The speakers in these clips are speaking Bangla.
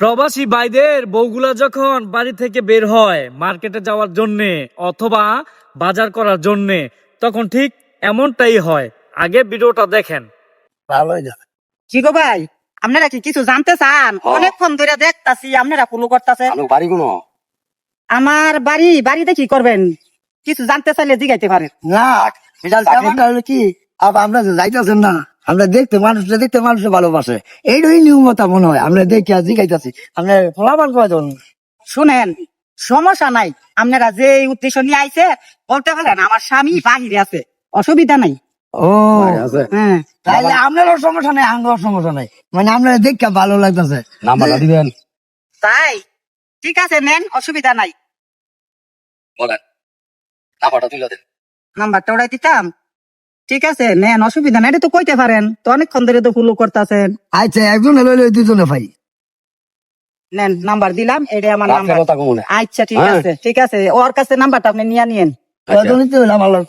প্রবাসী ভাইদের বউগুলা যখন বাড়ি থেকে বের হয় মার্কেটে যাওয়ার জন্যে অথবা বাজার করার জন্যে, তখন ঠিক এমনটাই হয়। আগে ভিডিওটা দেখেন। ভালোই যা। কি গো ভাই, আপনারা কি কিছু জানতে চান? অনেকক্ষণ ধরে দেখতাছি আপনারা ফলো করতেছেন। বাড়ি কোনো আমার বাড়িতে কি করবেন? কিছু জানতে চাইলে জিগাইতে পারেন। না, এটা ব্যাপারটা হলো কি, আমরা যে যাইতেছেন না, আমরা দেখতে মানুষে ভালোবাসে, এইটাই নিয়মতা মনে হয়। আমরা দেখি আর জিগাইতেছি, আমরা ফলাফল কয়জন। শুনেন, সমস্যা নাই। আপনারা যে উদ্দেশ্য নিয়ে আইছে বলতে পারেন। আমার স্বামী বাহিরে আছে, অসুবিধা নাই। ও হ্যাঁ, তাহলে আপনারও সমস্যা নাই, আমারও সমস্যা নাই, মানে আপনার দেখতে ভালো লাগতেছে। নাম্বারটা দিবেন? তাই ঠিক আছে, নেন, অসুবিধা নাই। বলেন, নাম্বারটা তুলে দেন। নাম্বারটা ওরাই দিতাম। ঠিক আছে, নেন, অসুবিধা নাই। এটা তো কইতে পারেন, তো অনেকক্ষণ ধরে তো ফলো করতেছেন। আচ্ছা, একজন লইলে দুজনে ভাই। নেন, নাম্বার দিলাম, এটা আমার নাম্বার। কথা কমনে আচ্ছা ঠিক আছে, ঠিক আছে, ওর কাছে নাম্বারটা আপনি নিয়ে নিয়েন।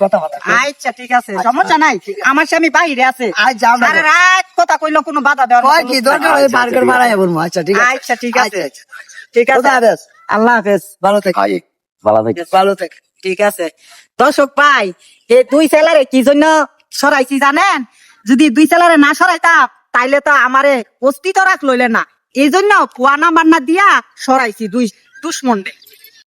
কথা আচ্ছা ঠিক আছে, সমস্যা নাই। আমার স্বামী বাইরে আছে, আচ্ছা, আমরা সারা রাত কথা কইলো কোনো বাধা দেওয়ার মতো কি লোক দরকার নাই। হয় বার্গার বাড়াই বলবো। আচ্ছা ঠিক আছে, আচ্ছা ঠিক আছে, আচ্ছা, ঠিক আছে, খোদা হাফেজ। আল্লাহ হাফেজ। ভালো থেকে ভালো থেকে। ঠিক আছে দর্শক ভাই, এই দুই ছেলেরে কি জন্য সরাইছি জানেন? যদি দুই ছেলেরে না সরাইতাম তাইলে তো আমারে অস্তিত্ব রাখ লইলে না। এই জন্য কুয়া নাম্বার না দিয়া সরাইছি দুই দুশ্মনরে।